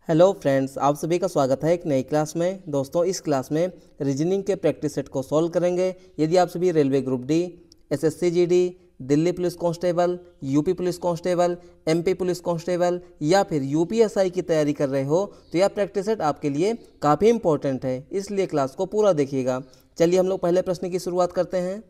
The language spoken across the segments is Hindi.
हेलो फ्रेंड्स, आप सभी का स्वागत है एक नई क्लास में। दोस्तों, इस क्लास में रीजनिंग के प्रैक्टिस सेट को सॉल्व करेंगे। यदि आप सभी railway group D, SSC GD, Delhi police constable, UP police constable, MP police constable या फिर यूपीएसआई की तैयारी कर रहे हो तो यह प्रैक्टिस सेट आपके लिए काफ़ी इंपॉर्टेंट है, इसलिए क्लास को पूरा देखिएगा। चलिए हम लोग पहले प्रश्न की शुरुआत करते हैं।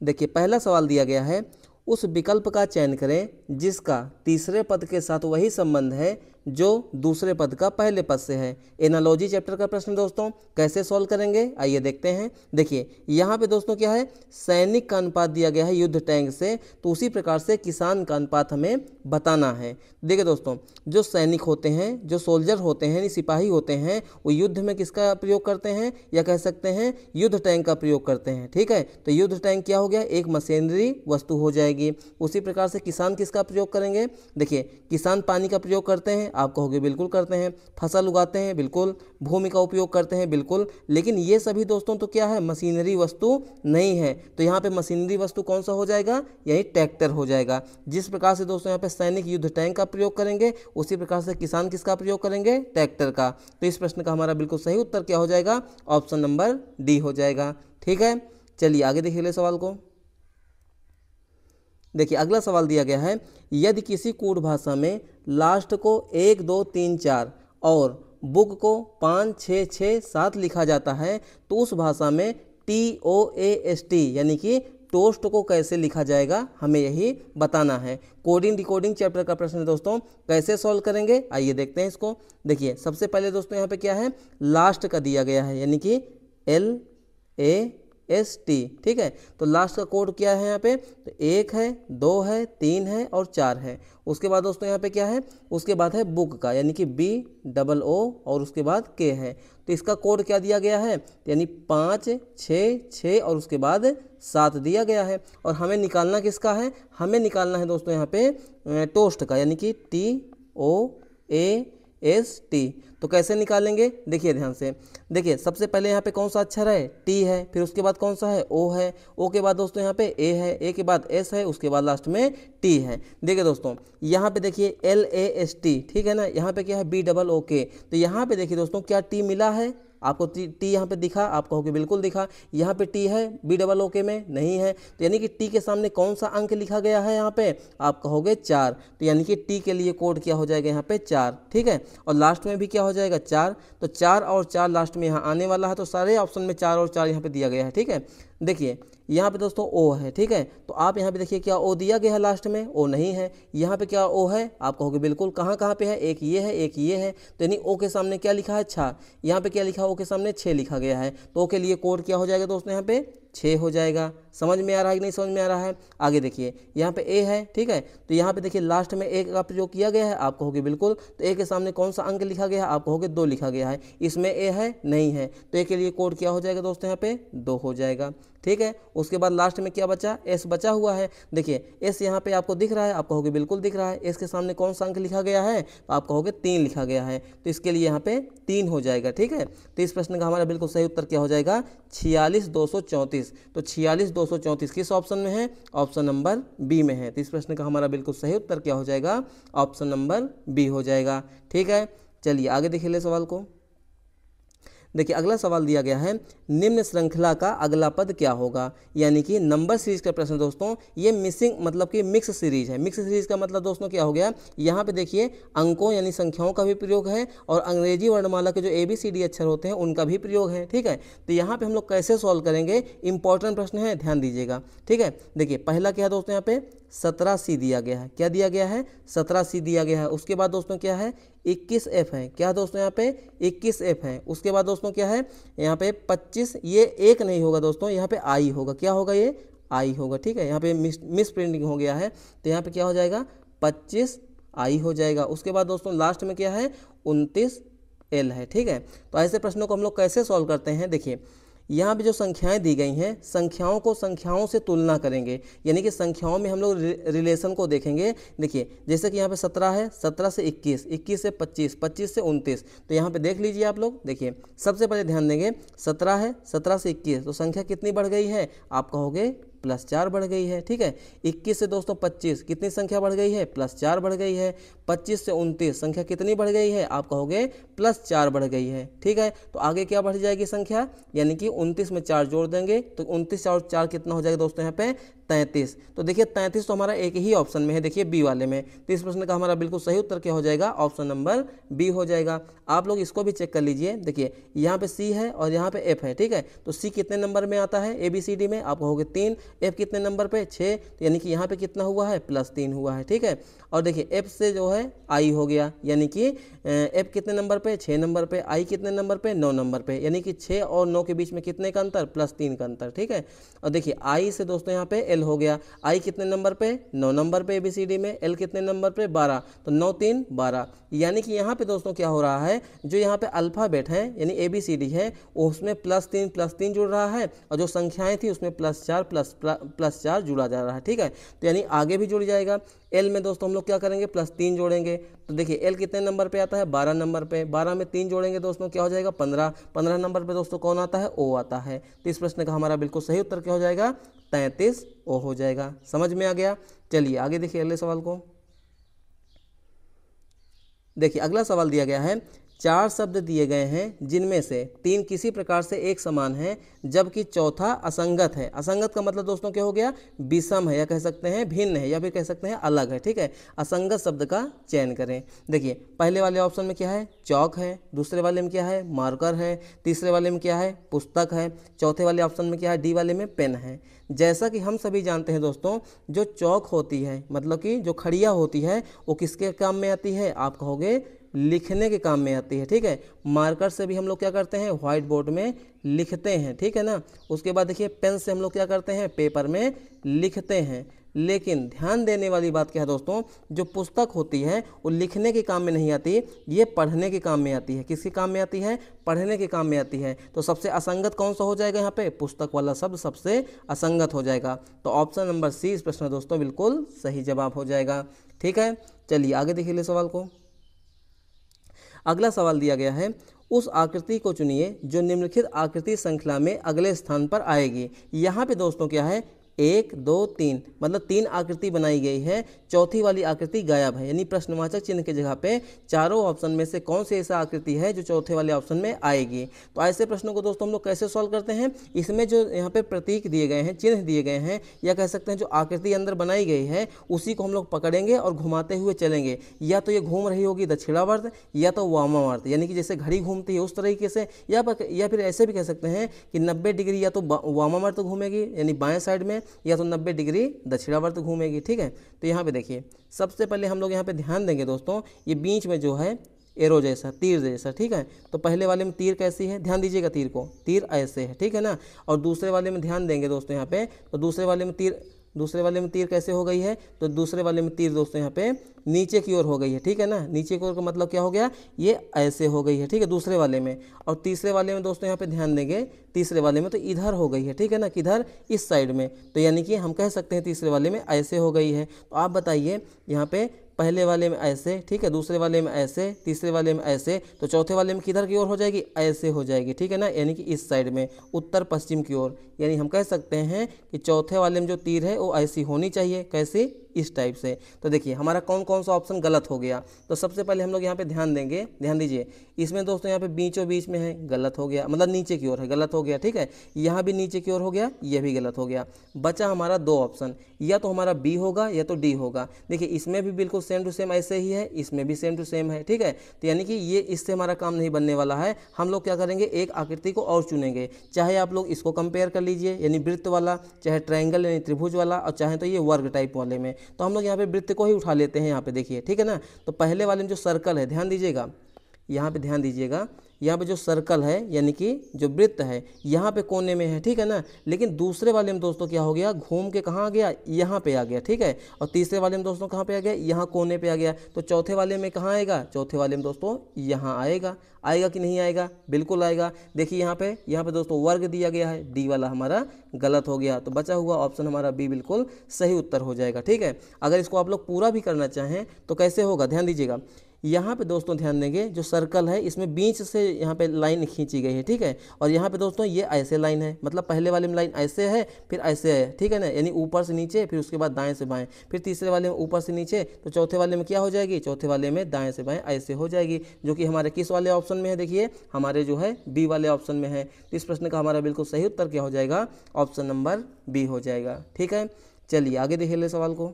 देखिए, पहला सवाल दिया गया है, उस विकल्प का चयन करें जिसका तीसरे पद के साथ वही संबंध है जो दूसरे पद का पहले पद से है। एनालॉजी चैप्टर का प्रश्न दोस्तों, कैसे सॉल्व करेंगे आइए देखते हैं। देखिए यहाँ पे दोस्तों क्या है, सैनिक का अनुपात दिया गया है युद्ध टैंक से, तो उसी प्रकार से किसान का अनुपात हमें बताना है। देखिए दोस्तों, जो सैनिक होते हैं, जो सोल्जर होते हैं, सिपाही होते हैं, वो युद्ध में किसका प्रयोग करते हैं, या कह सकते हैं युद्ध टैंक का प्रयोग करते हैं। ठीक है, तो युद्ध टैंक क्या हो गया, एक मशीनरी वस्तु हो जाएगी। उसी प्रकार से किसान किसका प्रयोग करेंगे, देखिए किसान पानी का प्रयोग करते हैं, आप कहोगे बिल्कुल करते हैं। फसल उगाते हैं, बिल्कुल। भूमि का उपयोग करते हैं, बिल्कुल। लेकिन ये सभी दोस्तों तो क्या है, मशीनरी वस्तु नहीं है। तो यहाँ पे मशीनरी वस्तु कौन सा हो जाएगा, यही ट्रैक्टर हो जाएगा। जिस प्रकार से दोस्तों यहाँ पे सैनिक युद्ध टैंक का प्रयोग करेंगे, उसी प्रकार से किसान किसका प्रयोग करेंगे, ट्रैक्टर का। तो इस प्रश्न का हमारा बिल्कुल सही उत्तर क्या हो जाएगा, ऑप्शन नंबर डी हो जाएगा। ठीक है, चलिए आगे देखिए ले सवाल को। देखिए अगला सवाल दिया गया है, यदि किसी कूट भाषा में लास्ट को 1 2 3 4 और बुक को 5 6 6 7 लिखा जाता है तो उस भाषा में TOAST यानी कि टोस्ट को कैसे लिखा जाएगा, हमें यही बताना है। कोडिंग डिकोडिंग चैप्टर का प्रश्न है दोस्तों, कैसे सॉल्व करेंगे आइए देखते हैं इसको। देखिए सबसे पहले दोस्तों यहाँ पे क्या है, लास्ट का दिया गया है यानी कि LAST। ठीक है, तो लास्ट का कोड क्या है यहाँ पे, तो 1 है, 2 है, 3 है और 4 है। उसके बाद दोस्तों यहाँ पे क्या है, उसके बाद है बुक का यानी कि BOO और उसके बाद K है। तो इसका कोड क्या दिया गया है, यानी 5 6 6 और उसके बाद 7 दिया गया है। और हमें निकालना किसका है, हमें निकालना है दोस्तों यहाँ पे टोस्ट का यानी कि TOAST। तो कैसे निकालेंगे, देखिए ध्यान से। देखिए सबसे पहले यहाँ पे कौन सा अक्षर है, टी है, फिर उसके बाद कौन सा है, ओ है, ओ के बाद दोस्तों यहाँ पे ए है, ए के बाद एस है, उसके बाद लास्ट में टी है। देखिए दोस्तों यहाँ पे देखिए LAST, ठीक है ना, यहाँ पे क्या है BOOK। तो यहाँ पे देखिए दोस्तों क्या टी मिला है आपको, टी यहाँ पे दिखा, आप कहोगे बिल्कुल दिखा। यहाँ पे टी है BOOK में नहीं है, तो यानी कि टी के सामने कौन सा अंक लिखा गया है यहाँ पे, आप कहोगे 4। तो यानी कि टी के लिए कोड क्या हो जाएगा यहाँ पे 4। ठीक है, और लास्ट में भी क्या हो जाएगा 4। तो 4 और 4 लास्ट में यहाँ आने वाला है, तो सारे ऑप्शन में 4 और 4 यहाँ पे दिया गया है। ठीक है, देखिए यहाँ पे दोस्तों ओ है। ठीक है, तो आप यहाँ पे देखिए क्या ओ दिया गया है लास्ट में, ओ नहीं है। यहाँ पे क्या ओ है, आप कहोगे बिल्कुल, कहाँ कहाँ पे है, एक ये है, एक ये है। तो यानी ओ के सामने क्या लिखा है, 6। यहाँ पे क्या लिखा है, ओ के सामने 6 लिखा गया है। तो ओ के लिए कोड क्या हो जाएगा दोस्तों, यहाँ पे 6 हो जाएगा। समझ में आ रहा है कि नहीं समझ में आ रहा है, आगे देखिए यहाँ पे ए है। ठीक है, तो यहाँ पे देखिए लास्ट में एक का प्रयोग किया गया है, आप कहोगे बिल्कुल। तो ए के सामने कौन सा अंक लिखा गया है, आप कहोगे 2 लिखा गया है। इसमें ए है नहीं है, तो ए के लिए कोड क्या हो जाएगा दोस्तों, यहाँ पे 2 हो जाएगा। ठीक है, उसके बाद लास्ट में क्या बचा, एस बचा हुआ है। देखिए एस यहाँ पे आपको दिख रहा है, आप कहोगे बिल्कुल दिख रहा है। एस के सामने कौन सा अंक लिखा गया है, तो आप कहोगे 3 लिखा गया है, तो इसके लिए यहाँ पे 3 हो जाएगा। ठीक है, तो इस प्रश्न का हमारा बिल्कुल सही उत्तर क्या हो जाएगा, 46234। तो 46234 किस ऑप्शन में है, ऑप्शन नंबर बी में है। तो इस प्रश्न का हमारा बिल्कुल सही उत्तर क्या हो जाएगा, ऑप्शन नंबर बी हो जाएगा। ठीक है, चलिए आगे देखिए ले सवाल को। देखिए अगला सवाल दिया गया है, निम्न श्रृंखला का अगला पद क्या होगा, यानी कि नंबर सीरीज का प्रश्न दोस्तों। ये मिसिंग मतलब कि मिक्स सीरीज है। मिक्स सीरीज का मतलब दोस्तों क्या हो गया, यहाँ पे देखिए अंकों यानी संख्याओं का भी प्रयोग है और अंग्रेजी वर्णमाला के जो ABCD अक्षर होते हैं उनका भी प्रयोग है। ठीक है, तो यहाँ पे हम लोग कैसे सॉल्व करेंगे, इंपॉर्टेंट प्रश्न है, ध्यान दीजिएगा। ठीक है, देखिए पहला क्या है दोस्तों, यहाँ पे 17C दिया गया है। क्या दिया गया है, 17C दिया गया है। उसके बाद दोस्तों क्या है, 21F है। क्या दोस्तों यहाँ पे 21F है। उसके बाद दोस्तों क्या है, यहाँ पे 25, ये एक नहीं होगा दोस्तों, यहाँ पे आई होगा। क्या होगा, ये आई होगा। ठीक है, यहाँ पे मिस प्रिंटिंग हो गया है, तो यहाँ पे क्या हो जाएगा, 25I हो जाएगा। उसके बाद दोस्तों लास्ट में क्या है, 29L है। ठीक है, तो ऐसे प्रश्नों को हम लोग कैसे सॉल्व करते हैं, देखिए यहाँ पे जो संख्याएं दी गई हैं, संख्याओं को संख्याओं से तुलना करेंगे, यानी कि संख्याओं में हम लोग रिलेशन को देखेंगे। देखिए जैसे कि यहाँ पे 17 है, 17 से 21, 21 से 25, 25 से 29। तो यहाँ पे देख लीजिए आप लोग, देखिए सबसे पहले ध्यान देंगे 17 है, 17 से 21, तो संख्या कितनी बढ़ गई है, आप कहोगे +4 बढ़ गई है। ठीक है, 21 से दोस्तों 25 कितनी संख्या बढ़ गई है, +4 बढ़ गई है। 25 से 29 संख्या कितनी बढ़ गई है, आप कहोगे +4 बढ़ गई है। ठीक है, तो आगे क्या बढ़ जाएगी संख्या, यानी कि 29 में 4 जोड़ देंगे तो 29 और 4 कितना हो जाएगा दोस्तों यहाँ पे 33। तो देखिए 33 तो हमारा एक ही ऑप्शन में है, देखिए बी वाले में। तो इस प्रश्न का हमारा बिल्कुल सही उत्तर क्या हो जाएगा, ऑप्शन नंबर बी हो जाएगा। आप लोग इसको भी चेक कर लीजिए, देखिए यहाँ पे सी है और यहाँ पे एफ है। ठीक है, तो सी कितने नंबर में आता है ABCD में, आप कहोगे 3। एफ कितने नंबर पे 6, तो यानी कि यहाँ पे कितना हुआ है, +3 हुआ है। ठीक है, और देखिए एफ से जो है आई हो गया, यानी कि एफ कितने नंबर पे 6 नंबर पे, आई कितने नंबर पे 9 नंबर पे, यानी कि 6 और 9 के बीच में कितने का अंतर, +3 का अंतर। ठीक है, और देखिए आई से दोस्तों यहाँ पे एल हो गया, आई कितने नंबर पे 9 नंबर पे ABCD में, एल कितने नंबर पे 12, तो 9 3 12, यानी कि यहाँ पे दोस्तों क्या हो रहा है, जो यहाँ पे अल्फ़ाबेट है यानी ABCD है उसमें +3 जुड़ रहा है, और जो संख्याएं थी उसमें +4 जुड़ा जा रहा है। ठीक है, तो यानी आगे भी जुड़ जाएगा। एल में दोस्तों हम लोग क्या करेंगे, +3 जोड़ेंगे, तो देखिए एल कितने नंबर पे आता है, 12 नंबर पे, 12 में 3 जोड़ेंगे दोस्तों क्या हो जाएगा 15, 15 नंबर पे दोस्तों कौन आता है, ओ आता है। तो इस प्रश्न का हमारा बिल्कुल सही उत्तर क्या हो जाएगा, 33 ओ हो जाएगा। समझ में आ गया। चलिए आगे देखिए अगले सवाल को। देखिए अगला सवाल दिया गया है, 4 शब्द दिए गए हैं जिनमें से 3 किसी प्रकार से एक समान है जबकि चौथा असंगत है। असंगत का मतलब दोस्तों क्या हो गया, विषम है, या कह सकते हैं भिन्न है, या फिर कह सकते हैं अलग है। ठीक है, असंगत शब्द का चयन करें। देखिए पहले वाले ऑप्शन में क्या है, चौक है, दूसरे वाले में क्या है, मार्कर है, तीसरे वाले में क्या है, पुस्तक है, चौथे वाले ऑप्शन में क्या है, डी वाले में पेन है। जैसा कि हम सभी जानते हैं दोस्तों, जो चौक होती है मतलब कि जो खड़िया होती है वो किसके काम में आती है, आप कहोगे लिखने के काम में आती है। ठीक है, मार्कर से भी हम लोग क्या करते हैं, व्हाइट बोर्ड में लिखते हैं। ठीक है ना, उसके बाद देखिए पेन से हम लोग क्या करते हैं, पेपर में लिखते हैं। लेकिन ध्यान देने वाली बात क्या है दोस्तों, जो पुस्तक होती है वो लिखने के काम में नहीं आती, ये पढ़ने के काम में आती है। किसके काम में आती है, पढ़ने के काम में आती है। तो सबसे असंगत कौन सा हो जाएगा यहाँ पे, पुस्तक वाला शब्द सबसे असंगत हो जाएगा। तो ऑप्शन नंबर सी इस प्रश्न दोस्तों बिल्कुल सही जवाब हो जाएगा। ठीक है, चलिए आगे देखिए सवाल को। अगला सवाल दिया गया है, उस आकृति को चुनिए जो निम्नलिखित आकृति श्रृंखला में अगले स्थान पर आएगी। यहाँ पे दोस्तों क्या है, 1 2 3 मतलब 3 आकृति बनाई गई है, चौथी वाली आकृति गायब है, यानी प्रश्नवाचक चिन्ह की जगह पे चारों ऑप्शन में से कौन सी ऐसा आकृति है जो चौथे वाले ऑप्शन में आएगी। तो ऐसे प्रश्नों को दोस्तों हम लोग कैसे सॉल्व करते हैं, इसमें जो यहाँ पे प्रतीक दिए गए हैं, चिन्ह दिए गए हैं, या कह सकते हैं जो आकृति अंदर बनाई गई है उसी को हम लोग पकड़ेंगे और घुमाते हुए चलेंगे। या तो ये घूम रही होगी दक्षिणावर्त या तो वामावर्त, यानी कि जैसे घड़ी घूमती है उस तरीके से, या फिर ऐसे भी कह सकते हैं कि 90 डिग्री या तो वामावर्त घूमेगी यानी बाएं साइड में, या तो 90 डिग्री दक्षिणावर्त घूमेगी। ठीक है, तो यहाँ पे देखिए सबसे पहले हम लोग यहाँ पे ध्यान देंगे दोस्तों, ये बीच में जो है एरो जैसा, तीर जैसा। ठीक है, तो पहले वाले में तीर कैसी है, ध्यान दीजिएगा तीर को, तीर ऐसे है। ठीक है ना, और दूसरे वाले में ध्यान देंगे दोस्तों यहाँ पे, तो दूसरे वाले में तीर कैसे हो गई है, तो दूसरे वाले में तीर दोस्तों यहाँ पे नीचे की ओर हो गई है। ठीक है ना, नीचे की ओर का मतलब क्या हो गया, ये ऐसे हो गई है। ठीक है, दूसरे वाले में। और तीसरे वाले में दोस्तों यहाँ पे ध्यान देंगे, तीसरे वाले में तो इधर हो गई है। ठीक है ना, किधर, इस साइड में, तो यानी कि हम कह सकते हैं तीसरे वाले में ऐसे हो गई है। तो आप बताइए यहाँ पे पहले वाले में ऐसे, ठीक है, दूसरे वाले में ऐसे, तीसरे वाले में ऐसे, तो चौथे वाले में किधर की ओर हो जाएगी, ऐसे हो जाएगी। ठीक है ना, यानी कि इस साइड में उत्तर पश्चिम की ओर, यानी हम कह सकते हैं कि चौथे वाले में जो तीर है वो ऐसी होनी चाहिए, कैसी, इस टाइप से। तो देखिए हमारा कौन कौन सा ऑप्शन गलत हो गया। तो सबसे पहले हम लोग यहाँ पे ध्यान देंगे, ध्यान दीजिए, इसमें दोस्तों यहाँ पे बीचों बीच में है, गलत हो गया, मतलब नीचे की ओर है, गलत हो गया। ठीक है, यहाँ भी नीचे की ओर हो गया, यह भी गलत हो गया। बचा हमारा 2 ऑप्शन, या तो हमारा बी होगा या तो डी होगा। देखिए इसमें भी बिल्कुल सेम टू सेम ऐसे ही है, इसमें भी सेम टू सेम है। ठीक है, तो यानी कि ये इससे हमारा काम नहीं बनने वाला है। हम लोग क्या करेंगे, एक आकृति को और चुनेंगे, चाहे आप लोग इसको कंपेयर कर लीजिए यानी वृत्त वाला, चाहे ट्रायंगल यानी त्रिभुज वाला, और चाहे तो ये वर्ग टाइप वाले में। तो हम लोग यहाँ पे वृत्त को ही उठा लेते हैं यहाँ पे, देखिए। ठीक है ना, तो पहले वाले में जो सर्कल है, ध्यान दीजिएगा, यहाँ पे ध्यान दीजिएगा, यहाँ पे जो सर्कल है यानी कि जो वृत्त है यहाँ पे कोने में है। ठीक है ना, लेकिन दूसरे वाले में दोस्तों क्या हो गया, घूम के कहाँ आ गया, यहाँ पे आ गया। ठीक है, और तीसरे वाले में दोस्तों कहाँ पे आ गया, यहाँ कोने पे आ गया। तो चौथे वाले में कहाँ आएगा, चौथे वाले में दोस्तों यहाँ आएगा। आएगा कि नहीं आएगा, बिल्कुल आएगा। देखिए यहाँ पे दोस्तों वर्ग दिया गया है, डी वाला हमारा गलत हो गया। तो बचा हुआ ऑप्शन हमारा बी बिल्कुल सही उत्तर हो जाएगा। ठीक है, अगर इसको आप लोग पूरा भी करना चाहें तो कैसे होगा, ध्यान दीजिएगा, यहाँ पे दोस्तों ध्यान देंगे जो सर्कल है इसमें बीच से यहाँ पे लाइन खींची गई है, ठीक है। और यहाँ पे दोस्तों ये ऐसे लाइन है, मतलब पहले वाले में लाइन ऐसे है फिर ऐसे है, ठीक है ना, यानी ऊपर से नीचे फिर उसके बाद दाएं से बाएं, फिर तीसरे वाले में ऊपर से नीचे, तो चौथे वाले में क्या हो जाएगी, चौथे वाले में दाएं से बाएं ऐसे हो जाएगी, जो कि हमारे किस वाले ऑप्शन में है, देखिए हमारे जो है बी वाले ऑप्शन में है। तो इस प्रश्न का हमारा बिल्कुल सही उत्तर क्या हो जाएगा, ऑप्शन नंबर बी हो जाएगा, ठीक है। चलिए आगे देखिए ले सवाल को।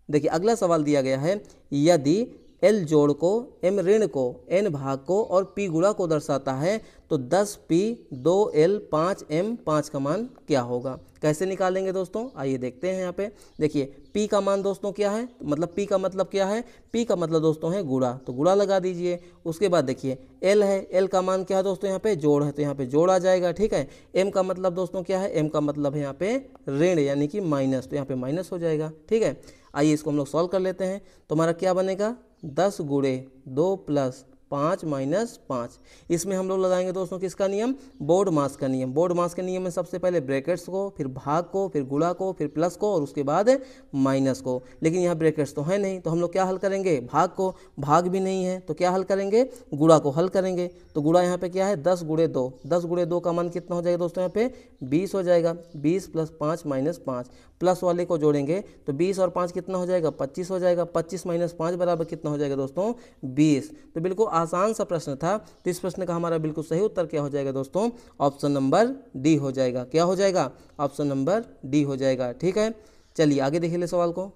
देखिए अगला सवाल दिया गया है, यदि एल जोड़ को, एम ऋण को, एन भाग को और पी गुणा को दर्शाता है तो 10p 2l 5m 5 का मान क्या होगा। कैसे निकालेंगे दोस्तों, आइए देखते हैं। यहाँ पे देखिए p का मान दोस्तों क्या है, मतलब p का मतलब क्या है, p का मतलब दोस्तों है गुणा, तो गुणा लगा दीजिए। उसके बाद देखिए l है, l का मान क्या है दोस्तों, यहाँ पे जोड़ है, तो यहाँ पे जोड़ आ जाएगा, ठीक है। m का मतलब दोस्तों क्या है, m का मतलब है यहाँ पे ऋण यानी कि माइनस, तो यहाँ पे माइनस हो जाएगा, ठीक है। आइए इसको हम लोग सॉल्व कर लेते हैं। तो हमारा क्या बनेगा, 10 गुणे 2 प्लस 5 माइनस 5। इसमें हम लोग लगाएंगे दोस्तों किसका नियम, बोर्ड मास का नियम। बोर्ड मास के नियम में सबसे पहले ब्रैकेट्स को, फिर भाग को, फिर गुणा को, फिर प्लस को और उसके बाद माइनस को। लेकिन यहाँ ब्रैकेट्स तो है नहीं, तो हम लोग क्या हल करेंगे, भाग को, भाग भी नहीं है तो क्या हल करेंगे, गुणा को हल करेंगे। तो गुणा यहाँ पे क्या है, 10 गुणे 2, 10 गुणे 2 का मान कितना हो जाएगा दोस्तों, यहाँ पे 20 हो जाएगा। 20 प्लस 5 माइनस 5, प्लस वाले को जोड़ेंगे तो 20 और 5 कितना हो जाएगा, 25 हो जाएगा। 25 माइनस 5 बराबर कितना हो जाएगा दोस्तों, 20। तो बिल्कुल आसान सा प्रश्न था। तो इस प्रश्न का हमारा बिल्कुल सही उत्तर क्या हो जाएगा दोस्तों, ऑप्शन नंबर डी हो जाएगा। क्या हो जाएगा, ऑप्शन नंबर डी हो जाएगा, ठीक है। चलिए आगे देखिए ले सवाल को।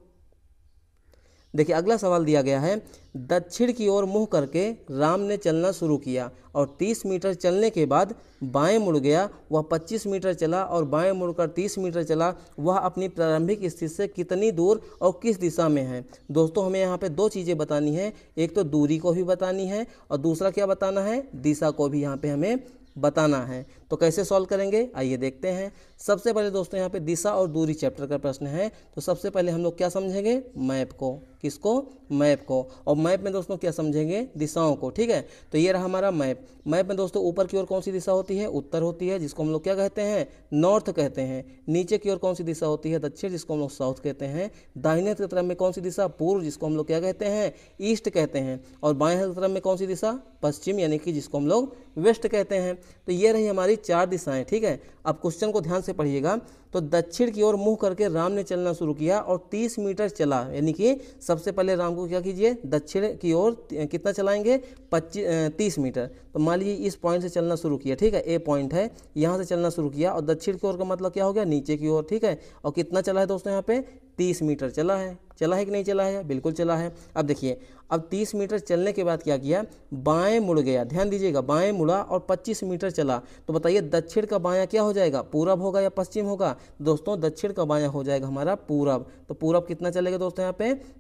देखिए अगला सवाल दिया गया है, दक्षिण की ओर मुंह करके राम ने चलना शुरू किया और 30 मीटर चलने के बाद बाएं मुड़ गया। वह 25 मीटर चला और बाएं मुड़कर 30 मीटर चला। वह अपनी प्रारंभिक स्थिति से कितनी दूर और किस दिशा में है। दोस्तों हमें यहाँ पे दो चीज़ें बतानी है, एक तो दूरी को भी बतानी है और दूसरा क्या बताना है, दिशा को भी यहाँ पे हमें बताना है। तो कैसे सॉल्व करेंगे, आइए देखते हैं। सबसे पहले दोस्तों यहाँ पे दिशा और दूरी चैप्टर का प्रश्न है। तो सबसे पहले हम लोग क्या समझेंगे, मैप को। किसको, मैप को। और मैप में दोस्तों क्या समझेंगे, दिशाओं को, ठीक है। तो ये रहा हमारा मैप। मैप में दोस्तों ऊपर की ओर कौन सी दिशा होती है, उत्तर होती है, जिसको हम लोग क्या कहते हैं, नॉर्थ कहते हैं। नीचे की ओर कौन सी दिशा होती है, दक्षिण, जिसको हम लोग साउथ कहते हैं। दाहिने की तरफ में कौन सी दिशा, पूर्व, जिसको हम लोग क्या कहते हैं, ईस्ट कहते हैं। और बाएं हाथ की तरफ में कौन सी दिशा, पश्चिम, यानी कि जिसको हम लोग वेस्ट कहते हैं। तो ये रही हमारी 4 दिशाएं, ठीक है। अब क्वेश्चन को ध्यान से पढ़िएगा। तो दक्षिण की ओर मुंह करके राम ने चलना शुरू किया और 30 मीटर चला, यानी कि सबसे पहले राम को क्या कीजिए, दक्षिण की ओर कितना चलाएंगे, 30 मीटर। तो मान लीजिए इस पॉइंट से चलना शुरू किया, ठीक है, ए पॉइंट है, यहाँ से चलना शुरू किया। और दक्षिण की ओर का मतलब क्या हो गया, नीचे की ओर, ठीक है। और कितना चला है दोस्तों, यहाँ पे 30 मीटर चला है। चला है कि नहीं चला है, बिल्कुल चला है। अब देखिए, अब 30 मीटर चलने के बाद क्या किया, बाएं मुड़ गया। ध्यान दीजिएगा, बाएं मुड़ा और 25 मीटर चला। तो बताइए दक्षिण का बायां क्या हो जाएगा, पूरब होगा या पश्चिम होगा। दोस्तों दक्षिण का बायां हो जाएगा हमारा पूरब। तो पूरब कितना चलेगा दोस्तों,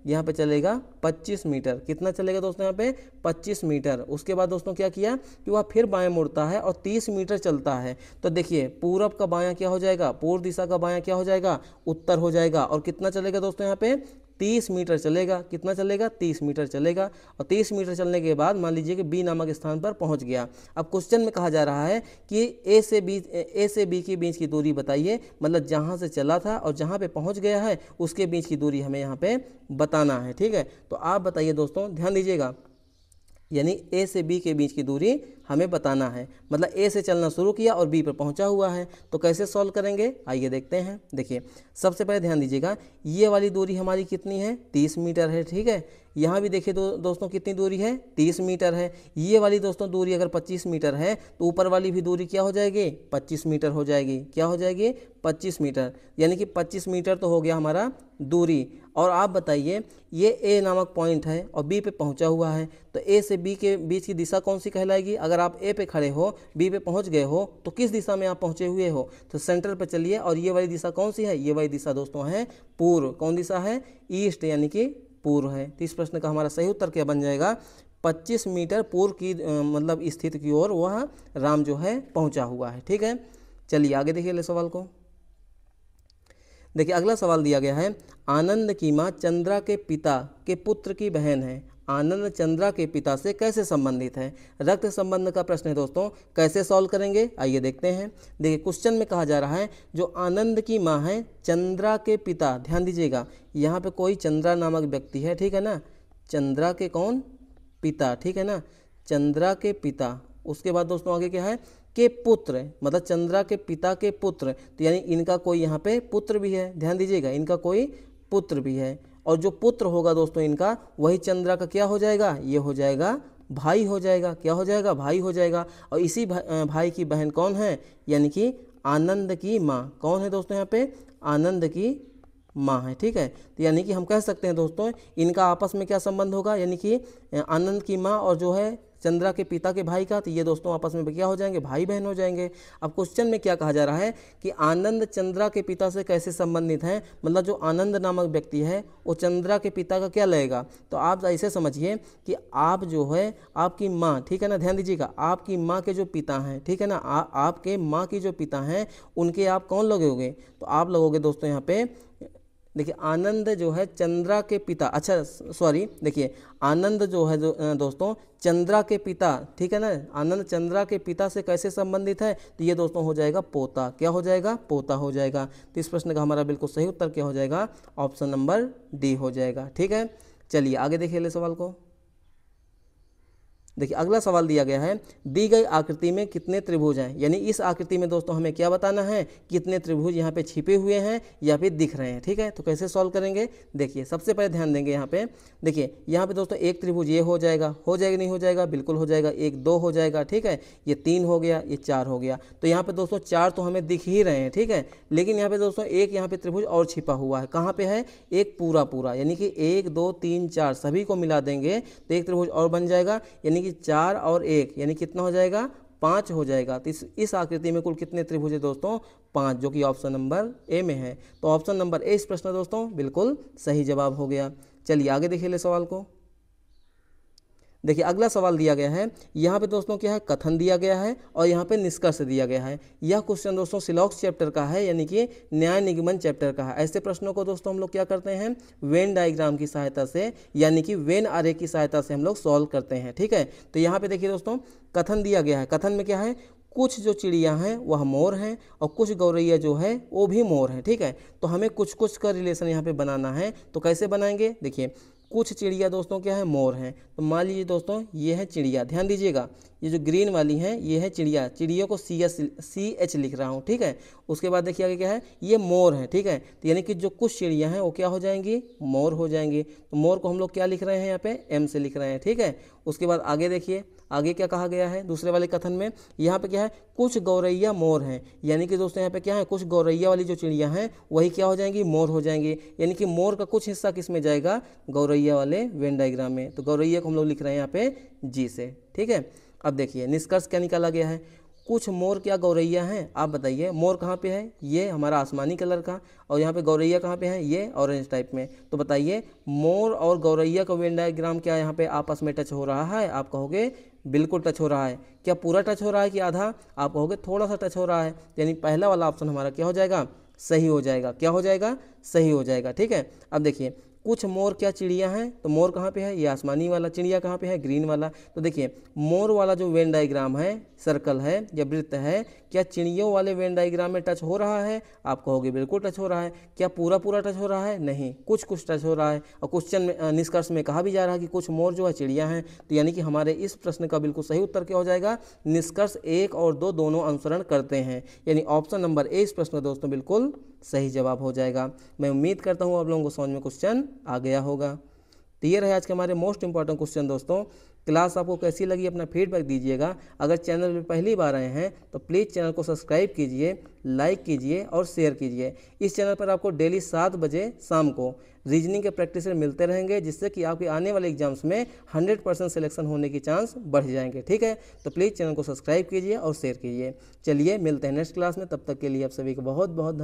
यहाँ पे चलेगा 25 मीटर। कितना चलेगा दोस्तों, यहाँ पे 25 मीटर। उसके बाद दोस्तों क्या किया कि वह फिर बाएं मुड़ता है और 30 मीटर चलता है। तो देखिए पूरब का बायां क्या हो जाएगा, पूर्व दिशा का बायां क्या हो जाएगा, उत्तर हो जाएगा। और कितना चलेगा दोस्तों, यहाँ पे 30 मीटर चलेगा। कितना चलेगा, 30 मीटर चलेगा। और 30 मीटर चलने के बाद मान लीजिए कि बी नामक स्थान पर पहुंच गया। अब क्वेश्चन में कहा जा रहा है कि ए से बी के बीच की दूरी बताइए, मतलब जहां से चला था और जहां पे पहुंच गया है उसके बीच की दूरी हमें यहाँ पे बताना है, ठीक है। तो आप बताइए दोस्तों, ध्यान दीजिएगा, यानी ए से बी के बीच की दूरी हमें बताना है। मतलब ए से चलना शुरू किया और बी पर पहुंचा हुआ है। तो कैसे सॉल्व करेंगे, आइए देखते हैं। देखिए सबसे पहले ध्यान दीजिएगा, ये वाली दूरी हमारी कितनी है, 30 मीटर है, ठीक है। यहाँ भी देखिए दोस्तों कितनी दूरी है, 30 मीटर है। ये वाली दोस्तों दूरी अगर 25 मीटर है तो ऊपर वाली भी दूरी क्या हो जाएगी, 25 मीटर हो जाएगी। क्या हो जाएगी, 25 मीटर। यानी कि 25 मीटर तो हो गया हमारा दूरी। और आप बताइए, ये ए नामक पॉइंट है और बी पे पहुंचा हुआ है, तो ए से बी के बीच की दिशा कौन सी कहलाएगी। अगर आप ए पे खड़े हो, बी पे पहुंच गए हो, तो किस दिशा में आप पहुंचे हुए हो, तो सेंटर पे चलिए। और ये वाली दिशा कौन सी है, ये वाली दिशा दोस्तों है पूर्व। कौन दिशा है, ईस्ट, यानी कि पूर्व है। तो इस प्रश्न का हमारा सही उत्तर क्या बन जाएगा, 25 मीटर पूर्व की मतलब स्थिति की ओर वह राम जो है पहुंचा हुआ है, ठीक है। चलिए आगे देखिए ले सवाल को। देखिए अगला सवाल दिया गया है, आनंद की माँ चंद्रा के पिता के पुत्र की बहन है। आनंद चंद्रा के पिता से कैसे संबंधित है। रक्त संबंध का प्रश्न है दोस्तों, कैसे सॉल्व करेंगे, आइए देखते हैं। देखिए क्वेश्चन में कहा जा रहा है, जो आनंद की माँ है चंद्रा के पिता, ध्यान दीजिएगा यहाँ पे कोई चंद्रा नामक व्यक्ति है, ठीक है ना। चंद्रा के कौन, पिता, ठीक है ना, चंद्रा के पिता। उसके बाद दोस्तों आगे क्या है, के पुत्र, मतलब चंद्रा के पिता के पुत्र, तो यानी इनका कोई यहाँ पे पुत्र भी है, ध्यान दीजिएगा, इनका कोई पुत्र भी है। और जो पुत्र होगा दोस्तों इनका, वही चंद्रा का क्या हो जाएगा, ये हो जाएगा भाई हो जाएगा, क्या हो जाएगा, भाई हो जाएगा। और इसी भाई की बहन कौन है, यानी कि आनंद की माँ। कौन है दोस्तों यहाँ पे, आनंद की माँ है, ठीक है। तो यानी कि हम कह सकते हैं दोस्तों इनका आपस में क्या संबंध होगा, यानी कि आनंद की माँ और जो है चंद्रा के पिता के भाई का, तो ये दोस्तों आपस में क्या हो जाएंगे, भाई बहन हो जाएंगे। अब क्वेश्चन में क्या कहा जा रहा है कि आनंद चंद्रा के पिता से कैसे संबंधित हैं, मतलब जो आनंद नामक व्यक्ति है वो चंद्रा के पिता का क्या लेगा। तो आप ऐसे समझिए कि आप जो है आपकी माँ, ठीक है ना, ध्यान दीजिएगा, आपकी माँ के जो पिता हैं, ठीक है ना, आपके माँ की जो पिता हैं उनके आप कौन लगोगे, तो आप लगोगे दोस्तों यहाँ पे, देखिए आनंद जो है चंद्रा के पिता, अच्छा सॉरी, देखिए आनंद जो है दोस्तों चंद्रा के पिता, ठीक है ना, आनंद चंद्रा के पिता से कैसे संबंधित है, तो ये दोस्तों हो जाएगा पोता, क्या हो जाएगा, पोता हो जाएगा। तो इस प्रश्न का हमारा बिल्कुल सही उत्तर क्या हो जाएगा, ऑप्शन नंबर डी हो जाएगा, ठीक है। चलिए आगे देखिए अगले सवाल को। देखिए अगला सवाल दिया गया है, दी गई आकृति में कितने त्रिभुज हैं, यानी इस आकृति में दोस्तों हमें क्या बताना है, कितने त्रिभुज यहाँ पे छिपे हुए हैं या फिर दिख रहे हैं, ठीक है। तो कैसे सॉल्व करेंगे, देखिए सबसे पहले ध्यान देंगे यहाँ पे, देखिए यहाँ पे दोस्तों एक त्रिभुज ये हो जाएगा, नहीं हो जाएगा, बिल्कुल हो जाएगा, एक दो हो जाएगा, ठीक है, ये तीन हो गया, ये चार हो गया। तो यहाँ पे दोस्तों चार तो हमें दिख ही रहे हैं, ठीक है, लेकिन यहाँ पे दोस्तों एक यहाँ पे त्रिभुज और छिपा हुआ है, कहाँ पे है, एक पूरा, यानी कि 1 2 3 4 सभी को मिला देंगे तो एक त्रिभुज और बन जाएगा, यानी कि 4 और 1 यानी कितना हो जाएगा, 5 हो जाएगा। तो इस आकृति में कुल कितने त्रिभुज है दोस्तों, 5, जो कि ऑप्शन नंबर ए में है। तो ऑप्शन नंबर ए इस प्रश्न दोस्तों बिल्कुल सही जवाब हो गया। चलिए आगे देखिए ले सवाल को। देखिए अगला सवाल दिया गया है, यहाँ पे दोस्तों क्या है, कथन दिया गया है और यहाँ पे निष्कर्ष दिया गया है। यह क्वेश्चन दोस्तों सिलॉक्स चैप्टर का है, यानी कि न्याय निगमन चैप्टर का है। ऐसे प्रश्नों को दोस्तों हम लोग क्या करते हैं, वेन डायग्राम की सहायता से, यानी कि वेन आरेख की सहायता से हम लोग सॉल्व करते हैं, ठीक है। तो यहाँ पे देखिए दोस्तों कथन दिया गया है, कथन में क्या है, कुछ जो चिड़िया हैं वह मोर हैं और कुछ गौरैया जो है वो भी मोर हैं, ठीक है। तो हमें कुछ कुछ का रिलेशन यहाँ पे बनाना है, तो कैसे बनाएंगे, देखिए कुछ चिड़िया दोस्तों क्या है, मोर हैं। तो मान लीजिए दोस्तों ये है चिड़िया, ध्यान दीजिएगा, ये जो ग्रीन वाली है ये है चिड़िया, चिड़ियों को CH लिख रहा हूँ, ठीक है। उसके बाद देखिए आगे क्या है, ये मोर है, ठीक है। तो यानी कि जो कुछ चिड़िया हैं वो क्या हो जाएंगी, मोर हो जाएंगी। तो मोर को हम लोग क्या लिख रहे हैं, यहाँ पे M से लिख रहे हैं, ठीक है। उसके बाद आगे देखिए, आगे क्या कहा गया है दूसरे वाले कथन में, यहाँ पे क्या है, कुछ गौरैया मोर हैं, यानी कि दोस्तों यहाँ पे क्या है, कुछ गौरैया वाली जो चिड़िया हैं वही क्या हो जाएंगी, मोर हो जाएंगी। यानी कि मोर का कुछ हिस्सा किस में जाएगा, गौरैया वाले वेन डायग्राम में। तो गौरैया को हम लोग लिख रहे हैं यहाँ पे G से, ठीक है। अब देखिए निष्कर्ष क्या निकाला गया है, कुछ मोर क्या गौरैया हैं, आप बताइए, मोर कहाँ पे है, ये हमारा आसमानी कलर का, और यहाँ पे गौरैया कहाँ पे है, ये ऑरेंज टाइप में। तो बताइए मोर और गौरैया का वेन डायग्राम क्या यहाँ पे आपस में टच हो रहा है, आप कहोगे बिल्कुल टच हो रहा है। क्या पूरा टच हो रहा है कि आधा, आप कहोगे थोड़ा सा टच हो रहा है। यानी पहला वाला ऑप्शन हमारा क्या हो जाएगा, सही हो जाएगा, क्या हो जाएगा, सही हो जाएगा, ठीक है। अब देखिए कुछ मोर क्या चिड़िया हैं, तो मोर कहाँ पे है, ये आसमानी वाला, चिड़िया कहाँ पे है, ग्रीन वाला। तो देखिए मोर वाला जो वेन डायग्राम है, सर्कल है या वृत्त है, क्या चिड़ियों वाले वेन डायग्राम में टच हो रहा है, आप कहोगे बिल्कुल टच हो रहा है। क्या पूरा टच हो रहा है, नहीं, कुछ टच हो रहा है। और क्वेश्चन में निष्कर्ष में कहा भी जा रहा है कि कुछ मोर जो है चिड़िया हैं। तो यानी कि हमारे इस प्रश्न का बिल्कुल सही उत्तर क्या हो जाएगा, निष्कर्ष 1 और 2 दोनों अनुसरण करते हैं, यानी ऑप्शन नंबर ए इस प्रश्न दोस्तों बिल्कुल सही जवाब हो जाएगा। मैं उम्मीद करता हूँ आप लोगों को समझ में क्वेश्चन आ गया होगा। तो ये रहे आज के हमारे मोस्ट इंपॉर्टेंट क्वेश्चन दोस्तों। क्लास आपको कैसी लगी अपना फीडबैक दीजिएगा। अगर चैनल में पहली बार आए हैं तो प्लीज़ चैनल को सब्सक्राइब कीजिए, लाइक कीजिए और शेयर कीजिए। इस चैनल पर आपको डेली 7 बजे शाम को रीजनिंग के प्रैक्टिस मिलते रहेंगे, जिससे कि आपके आने वाले एग्जाम्स में 100% सिलेक्शन होने की चांस बढ़ जाएंगे, ठीक है। तो प्लीज़ चैनल को सब्सक्राइब कीजिए और शेयर कीजिए। चलिए मिलते हैं नेक्स्ट क्लास में, तब तक के लिए आप सभी को बहुत बहुत धन्यवाद।